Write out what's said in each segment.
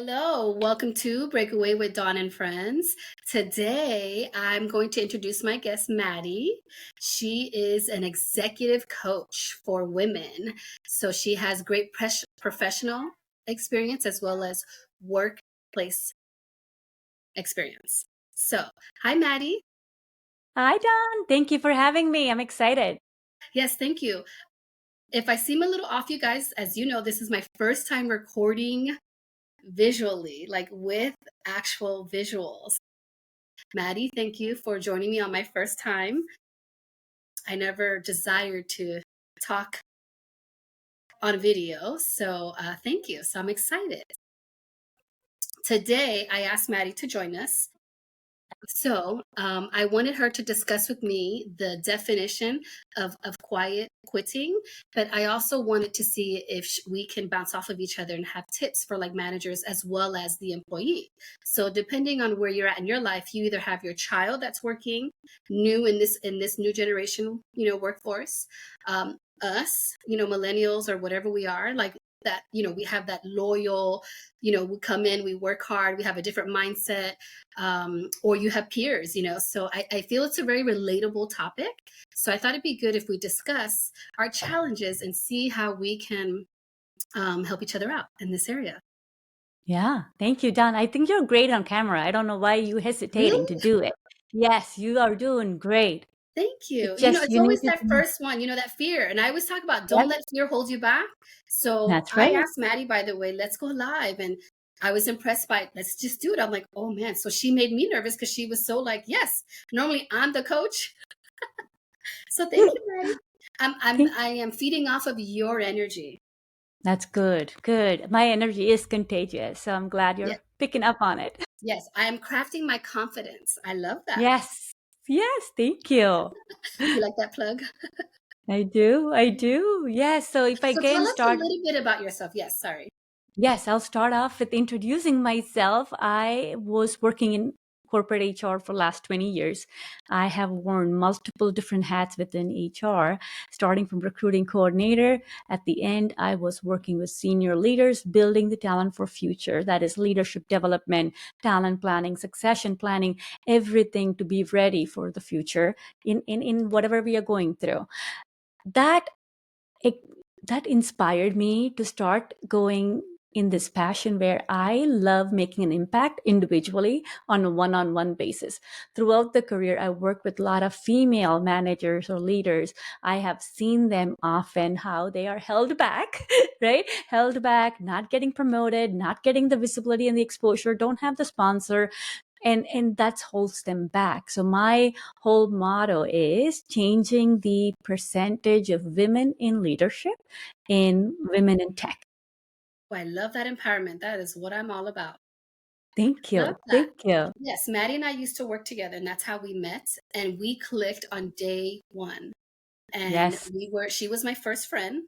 Hello, welcome to Breakaway with Dawn and Friends. Today, I'm going to introduce my guest, Maddie. She is an executive coach for women. So she has great professional experience as well as workplace experience. So, hi, Maddie. Hi, Don. Thank you for having me. I'm excited. Yes, thank you. If I seem a little off, you guys, as you know, this is my first time recording visually, like with actual visuals. Maddie, thank you for joining me on my first time. I never desired to talk on video, so thank you. So I'm excited. Today, I asked Maddie to join us. So I wanted her to discuss with me the definition of quiet quitting, but I also wanted to see if we can bounce off of each other and have tips for like managers as well as the employee. So depending on where you're at in your life, you either have your child that's working new in this new generation, workforce, us, millennials or whatever we are, like that, we have that loyal, we come in, we work hard, we have a different mindset, or you have peers, so I feel it's a very relatable topic. So I thought it'd be good if we discuss our challenges and see how we can help each other out in this area. Yeah, thank you, Don. I think you're great on camera. I don't know why you hesitating to Really? do it. Yes, you are doing great. Thank you. It's just It's you need always to. that first one, that fear. And I always talk about don't Yep, let fear hold you back. So that's I right. asked Maddie, by the way, let's go live. And I was impressed by let's just do it. I'm like, oh man. So she made me nervous because she was so like, yes, normally I'm the coach. So thank you, Maddie. Think I am feeding off of your energy. that's good. Good. My energy is contagious, so I'm glad Yes, you're picking up on it. yes. I am crafting my confidence. I love that. Yes. Yes, thank you. You like that plug? I do. I do. Yes. So if I So tell can us a start. little bit about yourself. Yes, sorry. Yes, I'll start off with introducing myself. I was working in corporate HR for the last 20 years. I have worn multiple different hats within HR, starting from recruiting coordinator. At the end, I was working with senior leaders, building the talent for future. That is leadership development, talent planning, succession planning, everything to be ready for the future in whatever we are going through. That it, that inspired me to start going in this passion where I love making an impact individually on a one-on-one basis. Throughout the career, I worked with a lot of female managers or leaders. I have seen them often how they are held back, right? Held back, not getting promoted, not getting the visibility and the exposure, don't have the sponsor, and that holds them back. So my whole motto is changing the percentage of women in leadership in women in tech. Oh, I love that empowerment. That is what I'm all about. Thank Love you. that. Thank you. Yes, Maddie and I used to work together, and that's how we met. And we clicked on day one. And Yes. she was my first friend.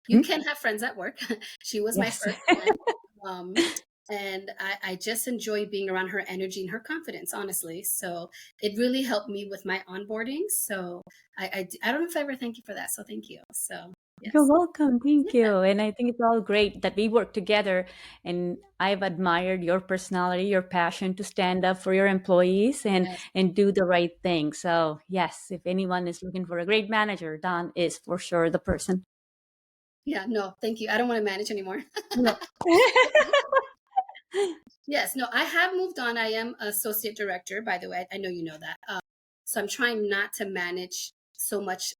You Hmm? can have friends at work. She was my Yes. first friend. Um, and I just enjoy being around her energy and her confidence, honestly. So it really helped me with my onboarding. So I don't know if I ever thank you for that. So thank you. So You're yes. welcome. Thank Yeah. you. And I think it's all great that we work together. And I've admired your personality, your passion to stand up for your employees Yes. and do the right thing. So yes, if anyone is looking for a great manager, Don is for sure the person. Yeah. No, thank you. I don't want to manage anymore. No. Yes, no, I have moved on. I am associate director, by the way. I know you know that. So I'm trying not to manage so much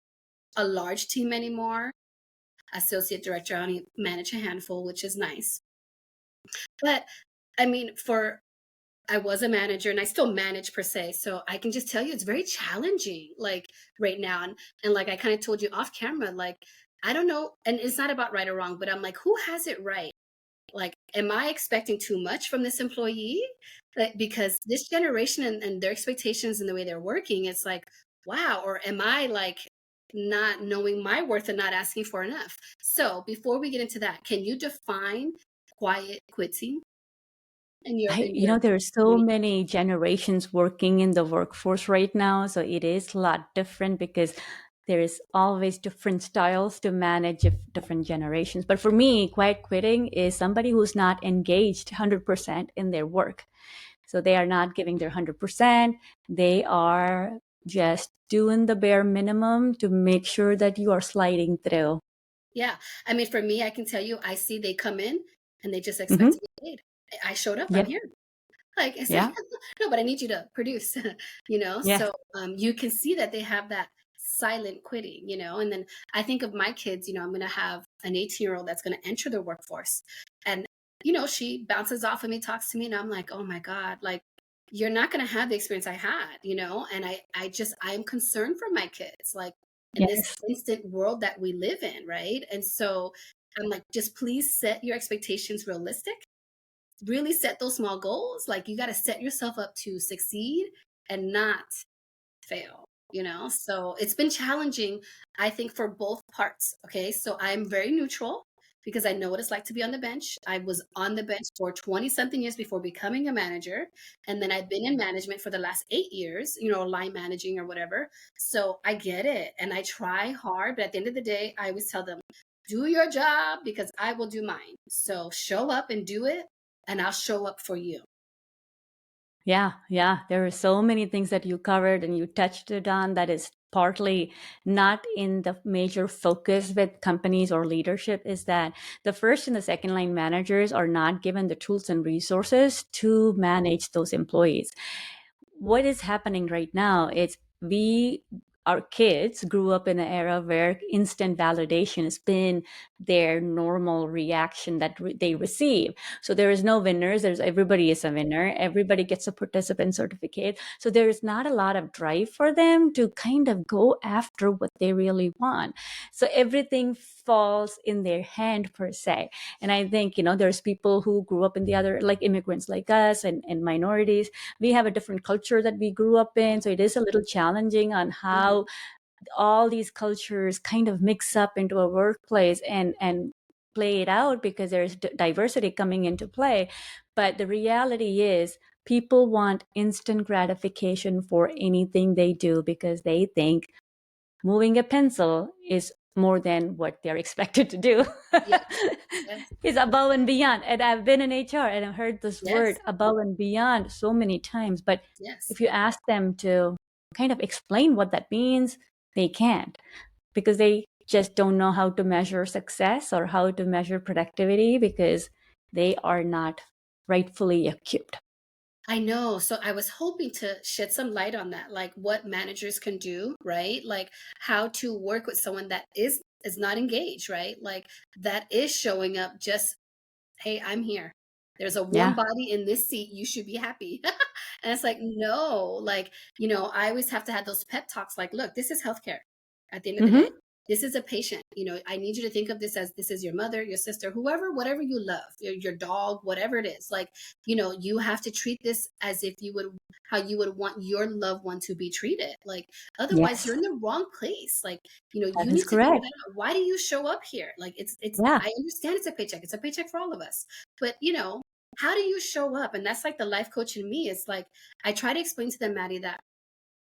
a large team anymore. Associate director, I only manage a handful, which is nice. But I mean, I was a manager and I still manage per se. So I can just tell you it's very challenging, like right now. And like I kind of told you off camera, like, I don't know. And it's not about right or wrong, but I'm like, who has it right? Like, am I expecting too much from this employee? Like, because this generation and their expectations and the way they're working, it's like, wow, or am I like not knowing my worth and not asking for enough? So before we get into that, can you define quiet quitting in your There are so unique? many generations working in the workforce right now. So it is a lot different because there is always different styles to manage different generations. But for me, quiet quitting is somebody who's not engaged 100% in their work. So they are not giving their 100%. They are just doing the bare minimum to make sure that you are sliding through. Yeah. I mean, for me, I can tell you, I see they come in and they just expect Mm-hmm. to be paid. I showed up, I'm Yep. here. Like I say, Yeah. no, but I need you to produce, you know? Yeah. So you can see that they have that silent quitting, and then I think of my kids, I'm going to have an 18-year-old that's going to enter the workforce. And, she bounces off of me, talks to me, and I'm like, oh my God, like, you're not going to have the experience I had, and I am concerned for my kids, like in this Yes. instant world that we live in, right? And so I'm like, just please set your expectations realistic, really set those small goals. Like you got to set yourself up to succeed and not fail, So it's been challenging, I think, for both parts. Okay. So I'm very neutral because I know what it's like to be on the bench. I was on the bench for 20 something years before becoming a manager. And then I've been in management for the last 8 years, line managing or whatever. So I get it. And I try hard. But at the end of the day, I always tell them, do your job because I will do mine. So show up and do it, and I'll show up for you. Yeah, yeah. There are so many things that you covered and you touched it on that is partly not in the major focus with companies or leadership, is that the first and the second line managers are not given the tools and resources to manage those employees. What is happening right now is our kids grew up in an era where instant validation has been their normal reaction that they receive. So there is no winners. Everybody is a winner. Everybody gets a participant certificate. So there is not a lot of drive for them to kind of go after what they really want. So everything falls in their hand per se. And I think, there's people who grew up in the other, like immigrants like us and minorities. We have a different culture that we grew up in. So it is a little challenging on how all these cultures kind of mix up into a workplace and play it out, because there's diversity coming into play. But the reality is people want instant gratification for anything they do, because they think moving a pencil is more than what they're expected to do. Yes, yes, It's above and beyond. And I've been in HR and I've heard this yes, word above and beyond so many times. But yes. if you ask them to kind of explain what that means, they can't, because they just don't know how to measure success or how to measure productivity, because they are not rightfully equipped. I know. So I was hoping to shed some light on that, like what managers can do, right? Like how to work with someone that is not engaged, right? Like that is showing up just, hey, I'm here. There's a warm Yeah. body in this seat. You should be happy. And it's like, no, like, I always have to have those pep talks like, look, this is healthcare. At the end of the day, Mm-hmm. this is a patient. I need you to think of this as this is your mother, your sister, whoever, whatever you love, your dog, whatever it is. Like, you have to treat this as if how you would want your loved one to be treated. Like, otherwise, you're Yes, in the wrong place. Like, that you is need to figure correct. that out. Why do you show up here? Like, Yeah. I understand it's a paycheck. It's a paycheck for all of us. But, how do you show up? And that's like the life coach in me. It's like, I try to explain to them, Maddie, that,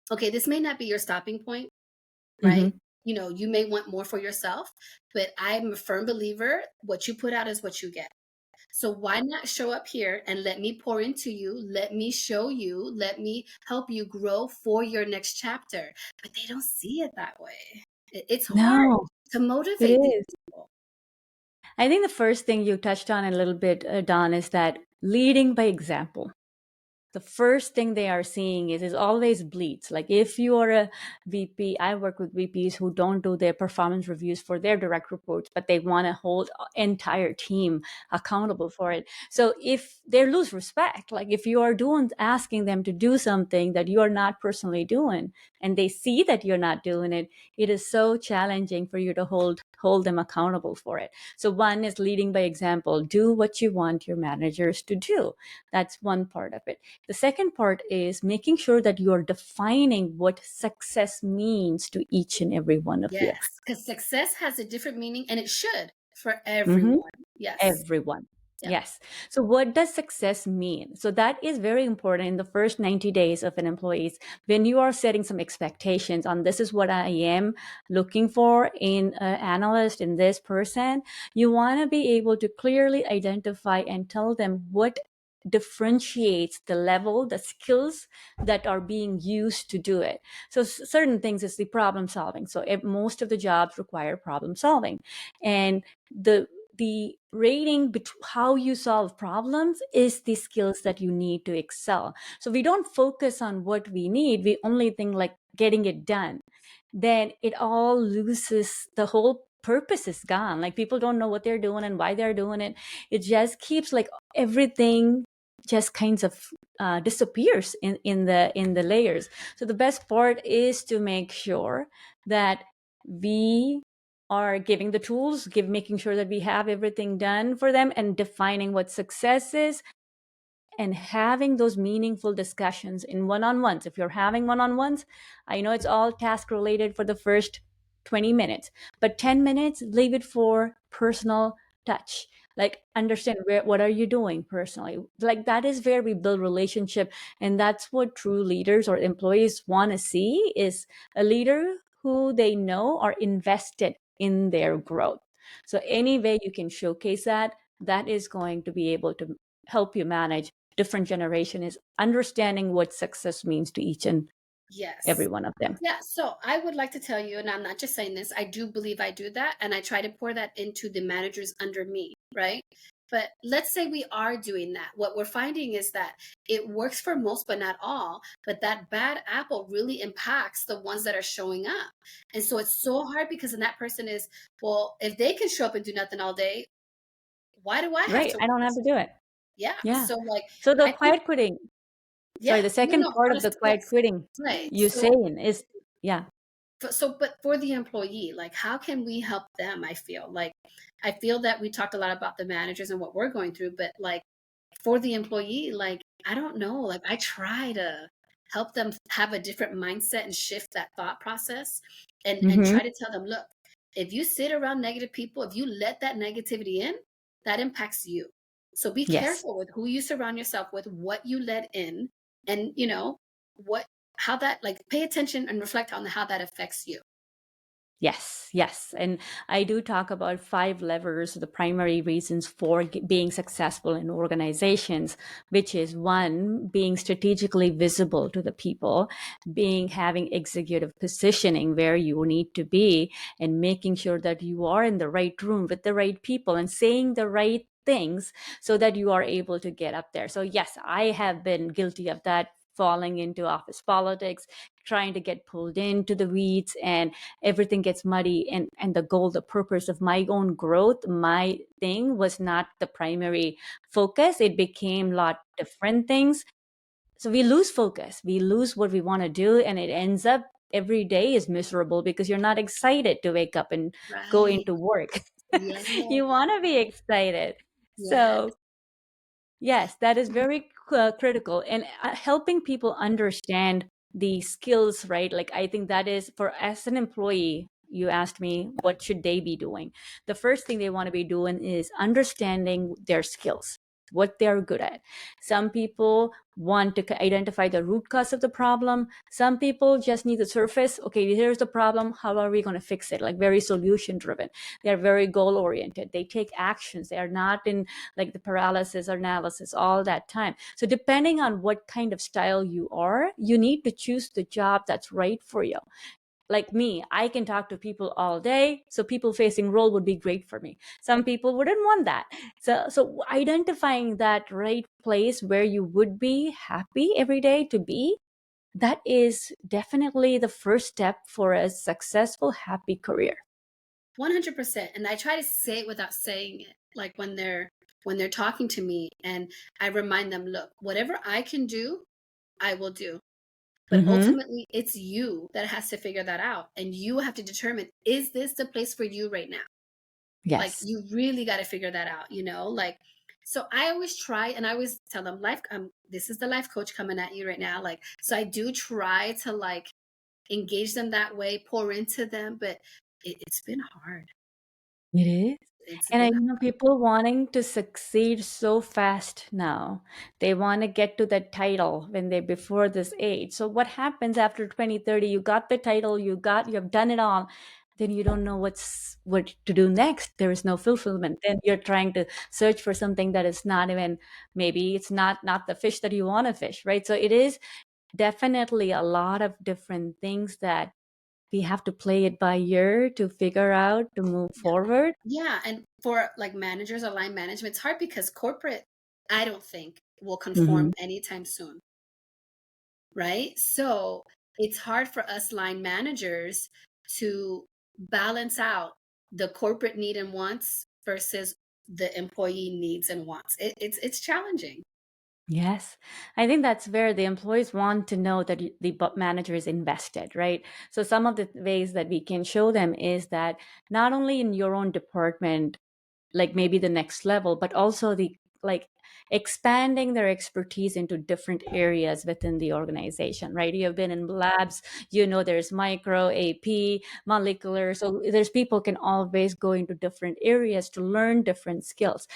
okay, this may not be your stopping point, right? Mm-hmm. You may want more for yourself, but I'm a firm believer what you put out is what you get. So why not show up here and let me pour into you? Let me show you, let me help you grow for your next chapter. But they don't see it that way. It's hard No, to it motivate these is. people. I think the first thing you touched on a little bit, Don, is that leading by example. The first thing they are seeing is always bleeds. Like if you are a VP, I work with VPs who don't do their performance reviews for their direct reports, but they want to hold entire team accountable for it. So if they lose respect, like if you are asking them to do something that you are not personally doing, and they see that you're not doing it, it is so challenging for you to hold them accountable for it. So one is leading by example. Do what you want your managers to do. That's one part of it. The second part is making sure that you're defining what success means to each and every one of you. Yes, because success has a different meaning and it should for Mm-hmm. everyone. Yes. Everyone. Yeah. Yes. So what does success mean? So that is very important in the first 90 days of an employee's, when you are setting some expectations on this is what I am looking for in an analyst, in this person, you want to be able to clearly identify and tell them what differentiates the level, the skills that are being used to do it. So certain things is the problem solving. So most of the jobs require problem solving, and the rating how you solve problems is the skills that you need to excel. So we don't focus on what we need, we only think like getting it done. Then it all loses, the whole purpose is gone. Like people don't know what they're doing and why they're doing it. It just keeps like everything just kinds of disappears in the layers. So the best part is to make sure that we are giving the tools, making sure that we have everything done for them and defining what success is, and having those meaningful discussions in one-on-ones. If you're having one-on-ones, I know it's all task related for the first 20 minutes, but 10 minutes, leave it for personal touch. Like understand what are you doing personally? Like that is where we build relationship. And that's what true leaders or employees want to see, is a leader who they know are invested in their growth. So any way you can showcase that, that is going to be able to help you manage different generation, is understanding what success means to each and every Yes. one of them. Yeah, so I would like to tell you, and I'm not just saying this, I do believe I do that, and I try to pour that into the managers under me, right? But let's say we are doing that. What we're finding is that it works for most, but not all. But that bad apple really impacts the ones that are showing up. And so it's so hard because then that person is, well, if they can show up and do nothing all day, why do I have Right. to I work don't have this to way? do it. Yeah. Yeah. So like So the I think, quiet quitting, sorry, yeah, the no, second no, part of the honest, quiet yes. quitting Right. you So saying is, yeah. so but for the employee, like how can we help them? I feel that we talked a lot about the managers and what we're going through, but like for the employee, like I don't know, like I try to help them have a different mindset and shift that thought process, and Mm-hmm. try to tell them, look, if you sit around negative people, if you let that negativity in, that impacts you. So be Yes. careful with who you surround yourself with, what you let in, and what how that, like, pay attention and reflect on how that affects you. Yes, yes. And I do talk about 5 levers, the primary reasons for being successful in organizations, which is one, being strategically visible to the people, having executive positioning where you need to be, and making sure that you are in the right room with the right people and saying the right things so that you are able to get up there. So yes, I have been guilty of that, falling into office politics, trying to get pulled into the weeds, and everything gets muddy, and the goal, the purpose of my own growth, my thing was not the primary focus. It became a lot different things. So we lose focus, we lose what we want to do, and it ends up every day is miserable because you're not excited to wake up and go Right. into work. Yeah. You want to be excited. Yes. So yes, that is very critical, and helping people understand the skills, right? Like I think that is, for as an employee, you asked me what should they be doing. The first thing they want to be doing is understanding their skills, what they're good at. Some people want to identify the root cause of the problem. Some people just need the surface. Okay, here's the problem. How are we going to fix it? Like very solution driven. They're very goal oriented. They take actions. They are not in like the paralysis or analysis all that time. So depending on what kind of style you are, you need to choose the job that's right for you. Like me, I can talk to people all day, so people facing role would be great for me. Some people wouldn't want that. So identifying that right place where you would be happy every day to be, that is definitely the first step for a successful, happy career. 100%. And I try to say it without saying it. Like when they're talking to me, and I remind them, look, whatever I can do, I will do. But Mm-hmm. ultimately, it's you that has to figure that out. And you have to determine, is this the place for you right now? Like Yes. you really got to figure that out, like, so I always try, and I always tell them, life, this is the life coach coming at you right now. Like, so I do try to like engage them that way, pour into them, but it's been hard. It is. it's And I been know people wanting to succeed so fast now. They want to get to that title when they're before this age. So what happens after 2030? You got the title, you have done it all. Then you don't know what to do next. There is no fulfillment. Then you're trying to search for something that is not even, maybe it's not the fish that you want to fish, right? So it is definitely a lot of different things that we have to play it by ear to figure out to move yeah. forward. Yeah, and for like managers or line management, it's hard because corporate, I don't think, will conform Mhm. anytime soon, right? So it's hard for us line managers to balance out the corporate need and wants versus the employee needs and wants. It's challenging. Yes, I think that's where the employees want to know that the manager is invested, right? So some of the ways that we can show them is that not only in your own department, like maybe the next level, but also the like expanding their expertise into different areas within the organization, right? You have been in labs, you know, there's micro, AP, molecular. So there's people can always go into different areas to learn different skills.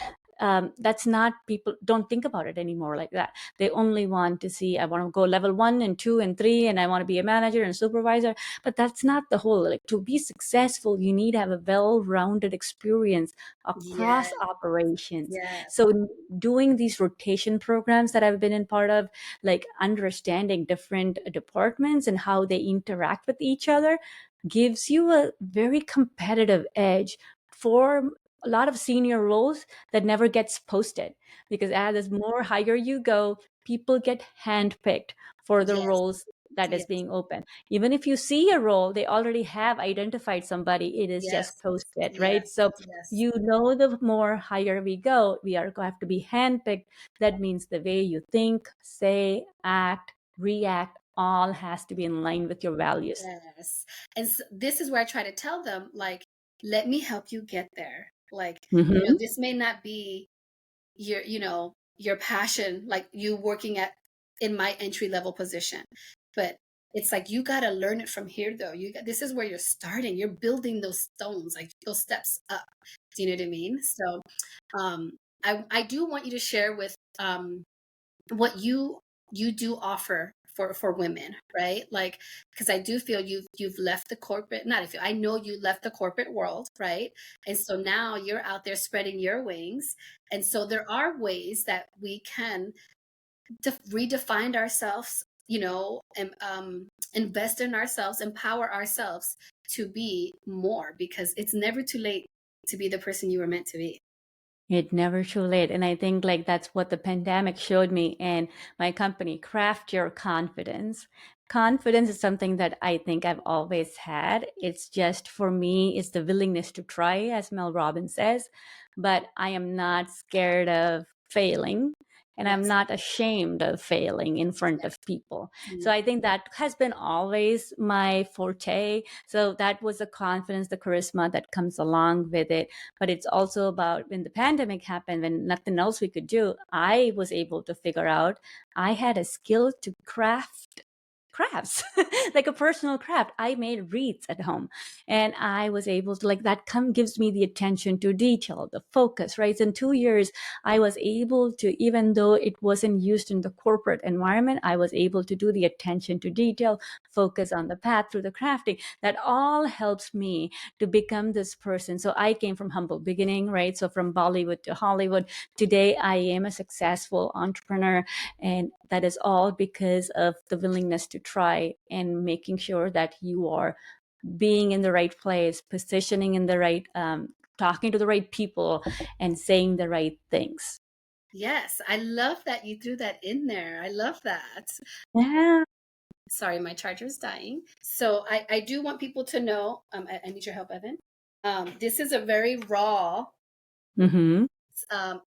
That's not, people don't think about it anymore like that. They only want to see, I want to go level 1 and 2 and 3, and I want to be a manager and supervisor. But that's not the whole. Like, to be successful, you need to have a well-rounded experience across Yes, operations. yes, So doing these rotation programs that I've been in part of, like understanding different departments and how they interact with each other, gives you a very competitive edge for a lot of senior roles that never gets posted, because as more higher you go, people get handpicked for the yes, roles that is yes, being open. Even if you see a role, they already have identified somebody, it is yes, just posted, right? yes, So yes. you know, the more higher we go, we are going to have to be handpicked. That means the way you think, say, act, react, all has to be in line with your values. Yes. And this is where I try to tell them, like, let me help you get there. Like, Hmm. this may not be your passion, like you working at in my entry level position, but it's like you got to learn it from here though. This is where you're starting. You're building those stones, like those steps up. Do you know what I mean? So, I do want you to share with what you do offer for women, right? Like, because I do feel you've left the corporate, not if you, I know you left the corporate world, right? And so now you're out there spreading your wings. And so there are ways that we can redefine ourselves, and invest in ourselves, empower ourselves to be more, because it's never too late to be the person you were meant to be. It never too late. And I think like that's what the pandemic showed me and my company, craft your confidence. Confidence is something that I think I've always had. It's just, for me, it's the willingness to try, as Mel Robbins says. But I am not scared of failing. And I'm Yes, not ashamed of failing in front of yes. people. So Mm. I think that has been always my forte. So that was the confidence, the charisma that comes along with it. But it's also about, when the pandemic happened, when nothing else we could do, I was able to figure out I had a skill to craft crafts, like a personal craft. I made wreaths at home, and I was able to, like, that gives me the attention to detail, the focus, right? In 2 years I was able to, even though it wasn't used in the corporate environment, I was able to do the attention to detail, focus on the path through the crafting. That all helps me to become this person. So I came from humble beginning, right? So from Bollywood to Hollywood, today I am a successful entrepreneur, and that is all because of the willingness to try and making sure that you are being in the right place, positioning in the right, talking to the right people, and saying the right things. Yes, I love that you threw that in there. I love that. Yeah. Sorry, my charger is dying. So I do want people to know, I need your help, Evan. This is a very raw, Mm-hmm.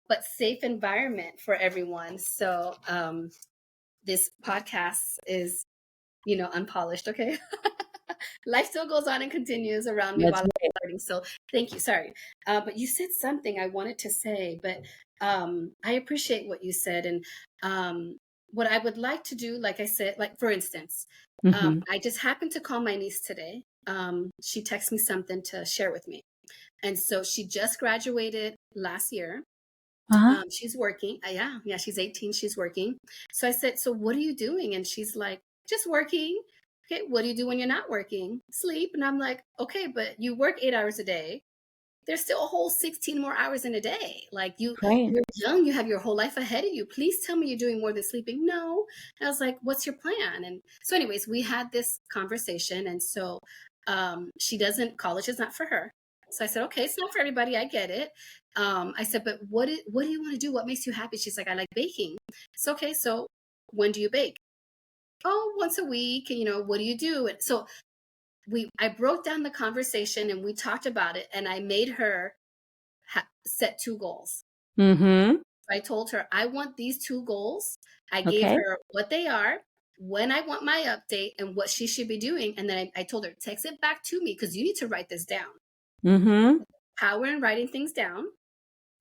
but safe environment for everyone. So this podcast is, unpolished, okay? Life still goes on and continues around me while That's I'm right. learning. So thank you. Sorry. But you said something I wanted to say, but I appreciate what you said. And what I would like to do, like I said, like for instance, Mm-hmm. I just happened to call my niece today. She texted me something to share with me. And so she just graduated last year. Uh-huh. She's working. Yeah, she's 18. She's working. So I said, so what are you doing? And she's like, just working. Okay, what do you do when you're not working? Sleep. And I'm like, okay, but you work 8 hours a day. There's still a whole 16 more hours in a day. Like Right. you're young, you have your whole life ahead of you. Please tell me you're doing more than sleeping. No. And I was like, what's your plan? And so anyways, we had this conversation. And so she doesn't, college is not for her. So I said, okay, it's not for everybody. I get it. I said, but what do you want to do? What makes you happy? She's like, I like baking. It's okay. So when do you bake? Oh, once a week. And, what do you do? And so I broke down the conversation and we talked about it, and I made her set 2 goals. Mm-hmm. I told her, I want these 2 goals. I gave Okay. her what they are, when I want my update, and what she should be doing. And then I told her, text it back to me because you need to write this down. Mm-hmm. Power in writing things down. So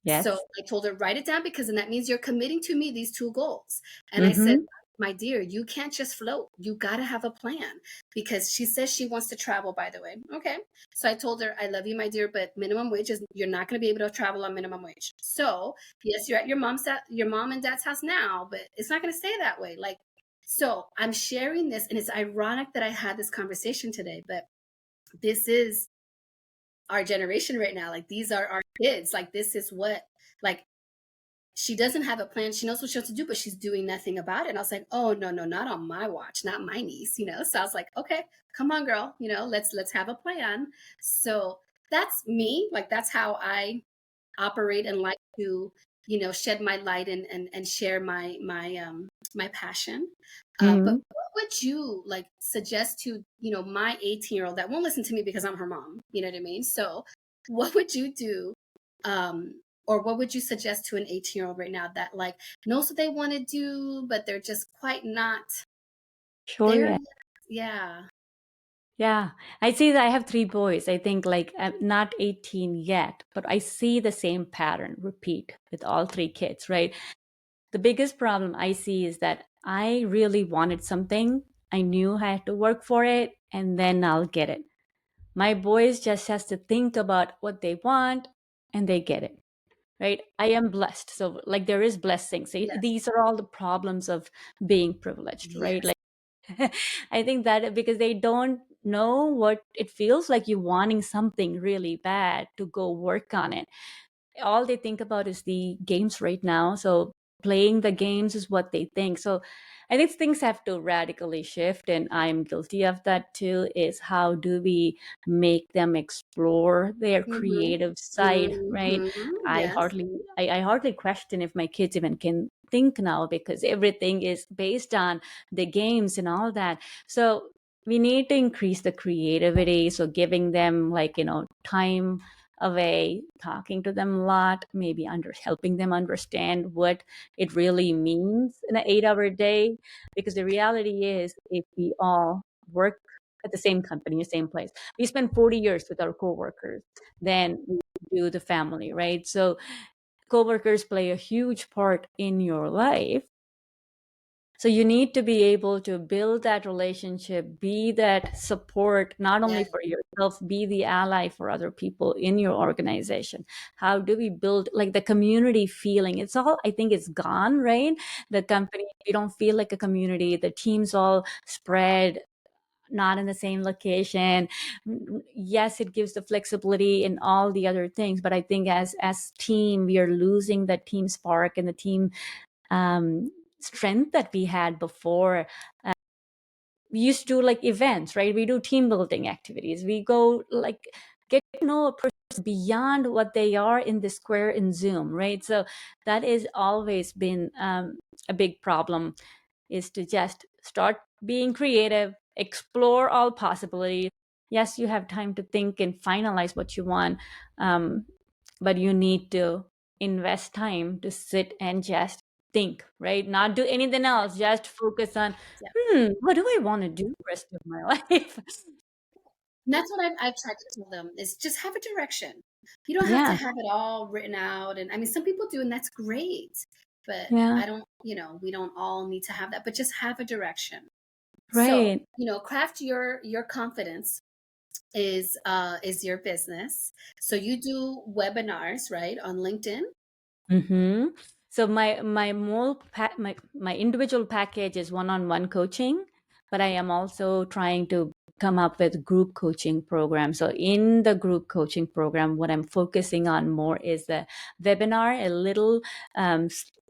Yes. I told her, write it down, because then that means you're committing to me these 2 goals. And I said, Mm-hmm. my dear, you can't just float. You got to have a plan, because she says she wants to travel, by the way. Okay. So I told her, I love you, my dear, but minimum wage is, you're not going to be able to travel on minimum wage. So yes, you're at your mom and dad's house now, but it's not going to stay that way. Like, so I'm sharing this, and it's ironic that I had this conversation today, but this is our generation right now. Like, these are our kids. Like, this is what, like, she doesn't have a plan. She knows what she wants to do, but she's doing nothing about it. And I was like, oh, no, no, not on my watch, not my niece. So I was like, okay, come on, girl, let's have a plan. So that's me. Like, that's how I operate and like to, shed my light and share my passion. But Mm-hmm. what would you like suggest to, my 18-year-old that won't listen to me because I'm her mom? You know what I mean? So what would you do? Or what would you suggest to an 18-year-old right now that like knows what they want to do, but they're just quite not Sure. there Yeah. yet? Yeah. Yeah. I see that I have 3 boys. I think like I'm not 18 yet, but I see the same pattern repeat with all 3 kids, right? The biggest problem I see is that I really wanted something. I knew I had to work for it, and then I'll get it. My boys just has to think about what they want, and they get it. Right? I am blessed. So like there is blessings. So Yes. these are all the problems of being privileged, right? Yes. Like I think that because they don't know what it feels like you wanting something really bad to go work on it. All they think about is the games right now. So playing the games is what they think. So I think things have to radically shift, and I'm guilty of that too. Is how do we make them explore their Mm-hmm. creative side, right? Mm-hmm. I Yes. hardly, I hardly question if my kids even can think now because everything is based on the games and all that. So we need to increase the creativity. So giving them like time away, talking to them a lot, maybe helping them understand what it really means in an 8 hour day. Because the reality is, if we all work at the same company, the same place, we spend 40 years with our coworkers, then we do the family, right? So coworkers play a huge part in your life. So you need to be able to build that relationship, be that support, not only Yes. for yourself, be the ally for other people in your organization. How do we build like the community feeling? It's all, I think it's gone, right? The company, you don't feel like a community. The teams all spread, not in the same location. Yes, it gives the flexibility and all the other things, but I think as team, we are losing that team spark and the team um, strength that we had before. We used to do like events, right? We do team building activities. We go like get to know a person beyond what they are in the square in Zoom, right? So that is always been a big problem, is to just start being creative, explore all possibilities. Yes, you have time to think and finalize what you want, um, but you need to invest time to sit and just think, right? Not do anything else, just focus on, Yeah. what do I want to do the rest of my life? And that's what I've tried to tell them, is just have a direction. You don't have to Yeah, have it all written out. And I mean, some people do, and that's great. But yeah, I don't, we don't all need to have that, but just have a direction. So, right. craft your confidence is your business. So you do webinars, right, on LinkedIn? Mm-hmm. So my individual package is one-on-one coaching, but I am also trying to come up with group coaching program. So in the group coaching program, what I'm focusing on more is the webinar, a little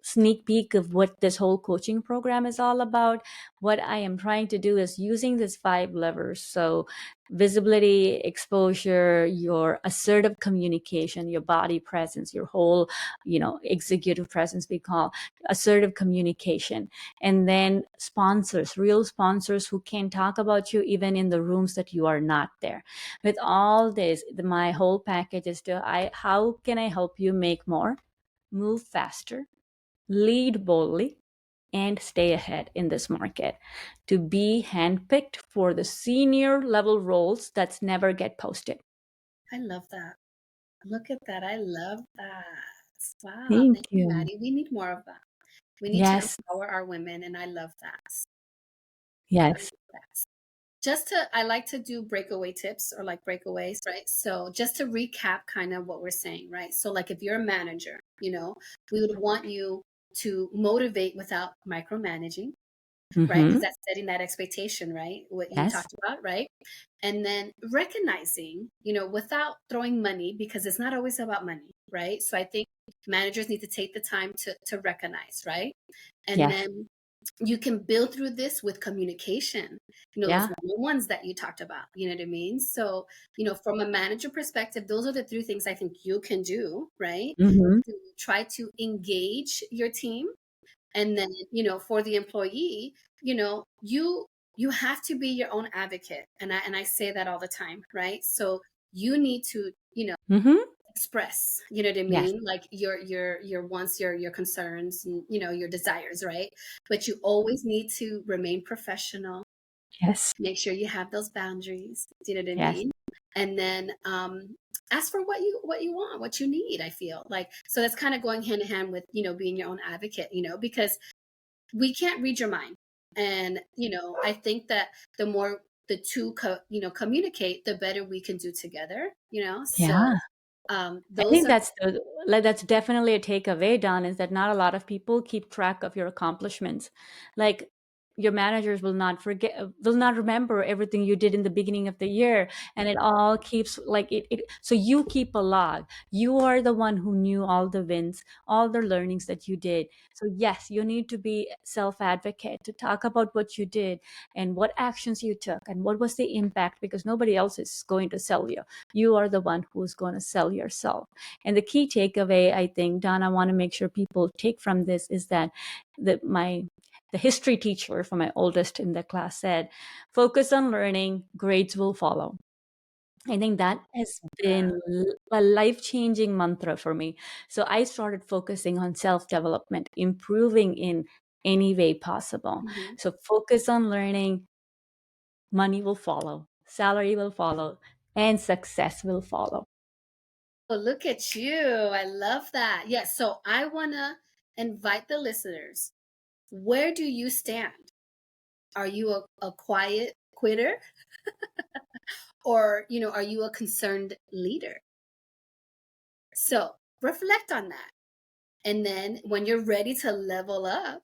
sneak peek of what this whole coaching program is all about. What I am trying to do is using these 5 levers. So visibility, exposure, your assertive communication, your body presence, your whole executive presence, we call assertive communication, and then sponsors, real sponsors who can talk about you even in the rooms that you are not there. With all this, my whole package is how can I help you make more, move faster, lead boldly, and stay ahead in this market, to be handpicked for the senior level roles that's never get posted. I love that. Look at that. I love that. Wow. Thank Thank you, you. Maddie. We need more of that. We need to Yes. empower our women, and I love that. I love Yes. that. I like to do breakaway tips, or like breakaways, right? So just to recap kind of what we're saying, right? So like if you're a manager, we would want you to motivate without micromanaging, right? Because Mm-hmm. that's setting that expectation, right? What you Yes. talked about, right? And then recognizing, without throwing money, because it's not always about money, right? So I think managers need to take the time to recognize, right? And Yes. then you can build through this with communication, those Yeah. one-on-ones that you talked about, you know what I mean? So, from a manager perspective, those are the 3 things I think you can do, right? Mm-hmm. To try to engage your team. And then, for the employee, you have to be your own advocate. And I say that all the time, right? So you need to, Mm-hmm. express, you know what I Yes. mean? Like your wants, your concerns, and your desires, right? But you always need to remain professional. Yes. Make sure you have those boundaries. Do you know what I Yes. mean? And then ask for what you want, what you need. I feel like, so that's kind of going hand in hand with being your own advocate. Because we can't read your mind, and I think that the more the two communicate, the better we can do together. Yeah. So I those think are. that's definitely a takeaway, Don, is that not a lot of people keep track of your accomplishments. Like, your managers will not remember everything you did in the beginning of the year, and it all keeps like it. So you keep a log. You are the one who knew all the wins, all the learnings that you did. So yes, you need to be self-advocate to talk about what you did and what actions you took and what was the impact, because nobody else is going to sell you. You are the one who's going to sell yourself. And the key takeaway, I think, Don, I want to make sure people take from this is that the history teacher for my oldest in the class said, focus on learning, grades will follow. I think that has been a life-changing mantra for me. So I started focusing on self-development, improving in any way possible. Mhm. So focus on learning, money will follow, salary will follow, and success will follow. Oh, look at you. I love that. Yes. So I want to invite the listeners. Where do you stand? Are you a quiet quitter, or, are you a concerned leader? So reflect on that. And then when you're ready to level up,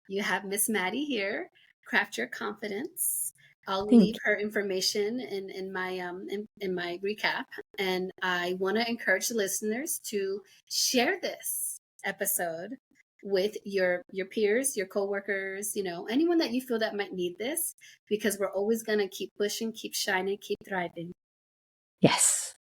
you have Miss Maddie here. Craft Your Confidence. I'll Think leave her information in my recap. And I want to encourage the listeners to share this episode with your peers, your coworkers, anyone that you feel that might need this, because we're always going to keep pushing, keep shining, keep thriving. yes.